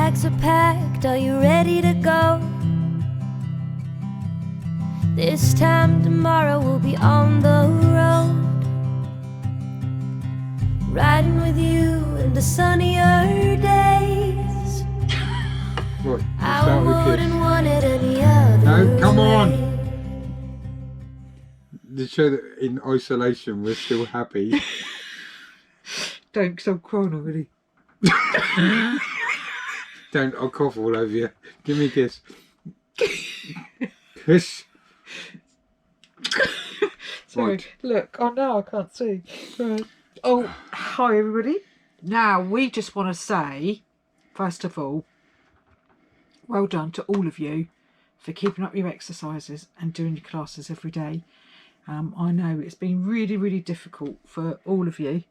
bags are packed, are you ready to go? This time tomorrow we'll be on the road, riding with you in the sunnier days. What? I wouldn't want it any other No, come on. way. To show that in isolation we're still happy. Don't, because I'm crying already. Don't, I'll cough all over you. Give me a kiss. Kiss. Sorry, Right. look, oh no, I can't see. Right. Oh, hi everybody. Now, we just want to say, first of all, well done to all of you for keeping up your exercises and doing your classes every day. I know it's been really, really difficult for all of you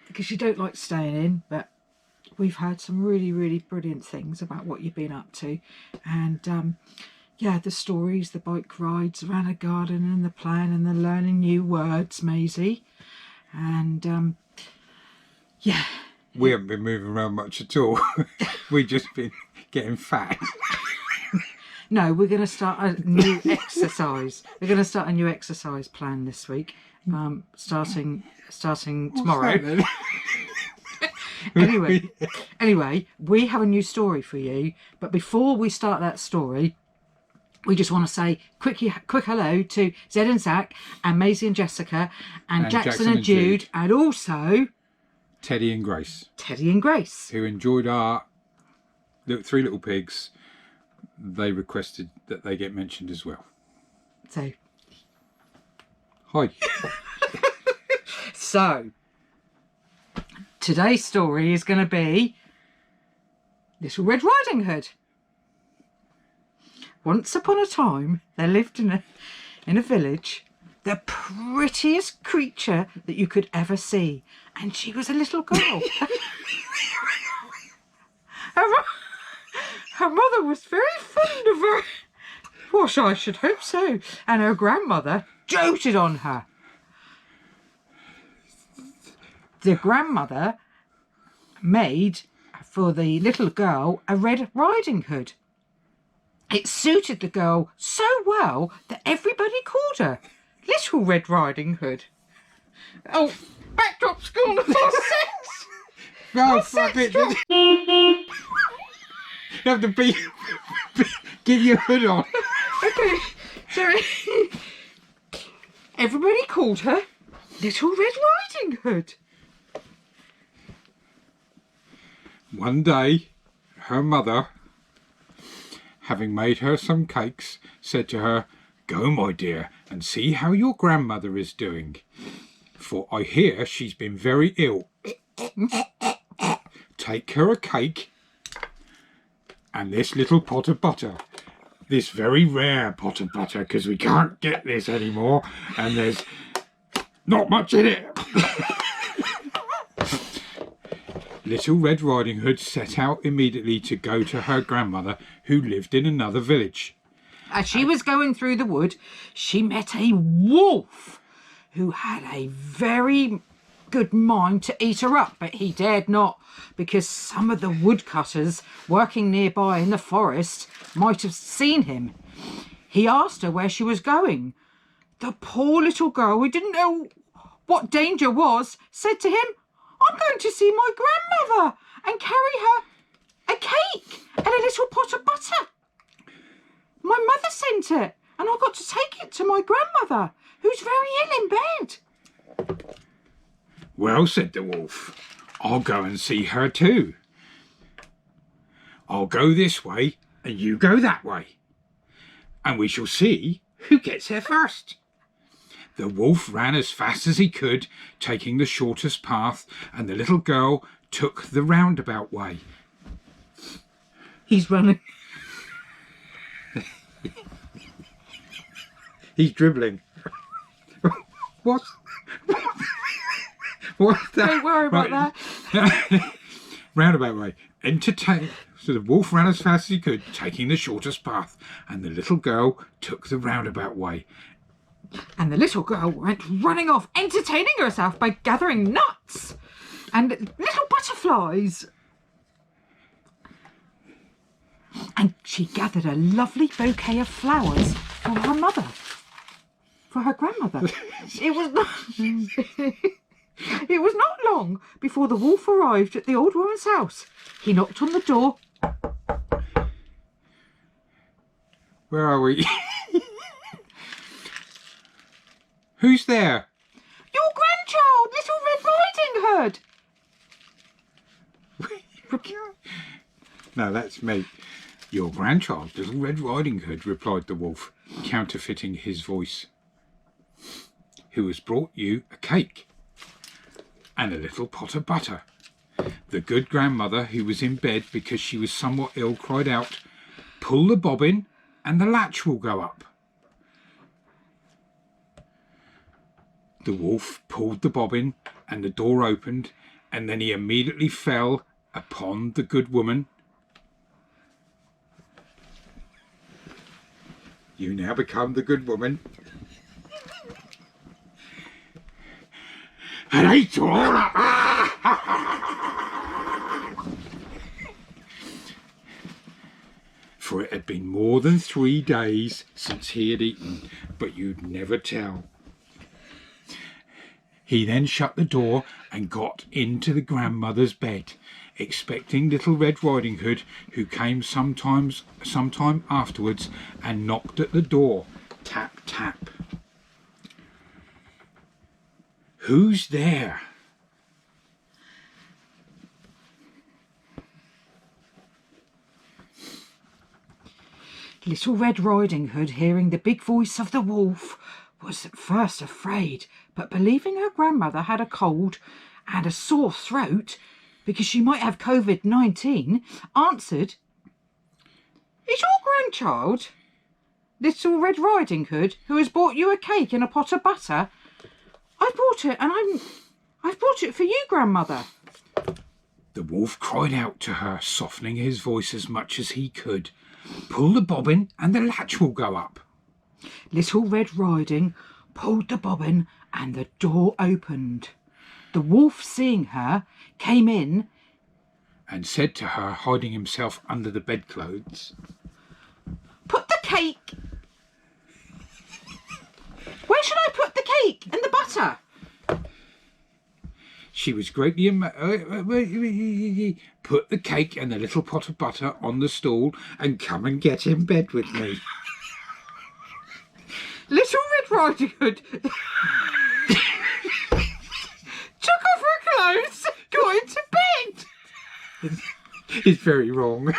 because you don't like staying in, but we've heard some really, really brilliant things about what you've been up to. And yeah, the stories, the bike rides around a garden and the plan and the learning new words, Maisie. And yeah. We haven't been moving around much at all. We've just been getting fat. No, we're going to start a new exercise. We're going to start a new exercise plan this week, starting tomorrow. Anyway, we have a new story for you. But before we start that story, we just want to say quick hello to Zed and Zach and Maisie and Jessica and Jackson and Jude, and also Teddy and Grace. Teddy and Grace, who enjoyed our Three Little Pigs. They requested that they get mentioned as well. So, hi. So today's story is going to be Little Red Riding Hood. Once upon a time, there lived in a village the prettiest creature that you could ever see, and she was a little girl. Her mother was very fond of her. Well, I should hope so. And her grandmother doted on her. The grandmother made for the little girl a Red Riding Hood. It suited the girl so well that everybody called her Little Red Riding Hood. Oh, backdrop school before sex. No, fuck it. You have to get your hood on. Okay, sorry. Everybody called her Little Red Riding Hood. One day, her mother, having made her some cakes, said to her, "Go, my dear, and see how your grandmother is doing, for I hear she's been very ill. Take her a cake and this little pot of butter, this very rare pot of butter, because we can't get this anymore, and there's not much in it." Little Red Riding Hood set out immediately to go to her grandmother, who lived in another village. As she was going through the wood, she met a wolf who had a very good mind to eat her up, but he dared not, because some of the woodcutters working nearby in the forest might have seen him. He asked her where she was going. The poor little girl, who didn't know what danger was, said to him, "I'm going to see my grandmother and carry her a cake and a little pot of butter. My mother sent it, and I've got to take it to my grandmother, who's very ill in bed." "Well," said the wolf, "I'll go and see her too. I'll go this way and you go that way, and we shall see who gets there first." The wolf ran as fast as he could, taking the shortest path, and the little girl took the roundabout way. He's running. He's dribbling. What's that? Don't worry about that. Roundabout way. So the wolf ran as fast as he could, taking the shortest path, and the little girl took the roundabout way. And the little girl went running off, entertaining herself by gathering nuts and little butterflies. and she gathered a lovely bouquet of flowers for her mother, for her grandmother. It was not, it was not long before the wolf arrived at the old woman's house. He knocked on the door. Where are we? Who's there? Your grandchild, Little Red Riding Hood. No, that's me. Your grandchild, Little Red Riding Hood, replied the wolf, counterfeiting his voice, who has brought you a cake and a little pot of butter. The good grandmother, who was in bed because she was somewhat ill, cried out, "Pull the bobbin and the latch will go up." The wolf pulled the bobbin and the door opened, and then he immediately fell upon the good woman. You now become the good woman. And ate all For it had been more than 3 days since he had eaten, but you'd never tell. He then shut the door and got into the grandmother's bed, expecting Little Red Riding Hood, who came sometime afterwards and knocked at the door. Tap, tap. Who's there? Little Red Riding Hood, hearing the big voice of the wolf, was at first afraid, but believing her grandmother had a cold and a sore throat because she might have COVID-19, answered, "Is your grandchild Little Red Riding Hood, who has brought you a cake and a pot of butter? I bought it, and I've brought it for you, grandmother." The wolf cried out to her, softening his voice as much as he could, "Pull the bobbin and the latch will go up." Little Red Riding pulled the bobbin and the door opened. The wolf, seeing her, came in and said to her, hiding himself under the bedclothes, "Put the cake. Where should I put the cake and the butter?" She was greatly "Put the cake and the little pot of butter on the stool and come and get in bed with me." Little Red Riding Hood took off her clothes, got into bed. It's very wrong.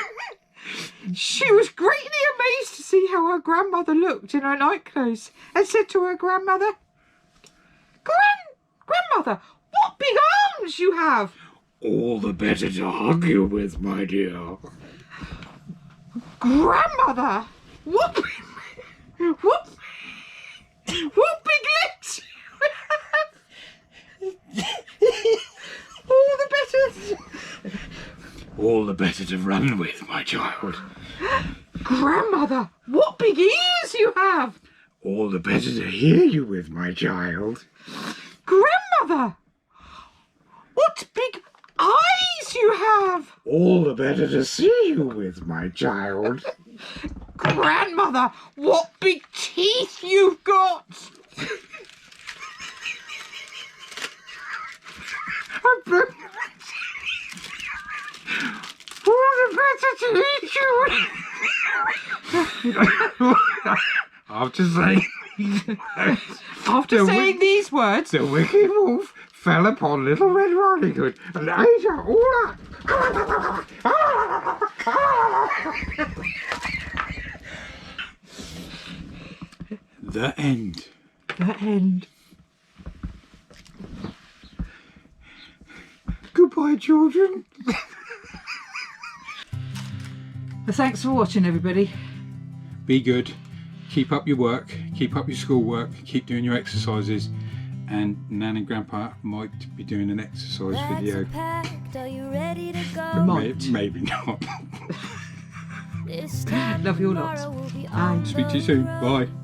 She was greatly amazed to see how her grandmother looked in her nightclothes, and said to her grandmother, Grandmother, what big arms you have!" All the better to hug you with, my dear. "Grandmother, what big legs you have!" All the better to run with, my child. "Grandmother, what big ears you have!" All the better to hear you with, my child. "Grandmother, what big eyes you have!" All the better to see you with, my child. "Grandmother, what big teeth you've got!" "All the better to eat you!" After saying these words, the wicked wolf fell upon Little Red Riding Hood and ate her all up. The end. the end. Goodbye, children. Well, thanks for watching, everybody. Be good. Keep up your work. Keep up your schoolwork. Keep doing your exercises. And Nan and Grandpa might be doing an exercise Bags video. are packed, are you ready to go? Might. Maybe not. This time Love you all lots. tomorrow will be Bye. on Speak to you the soon. road. Bye.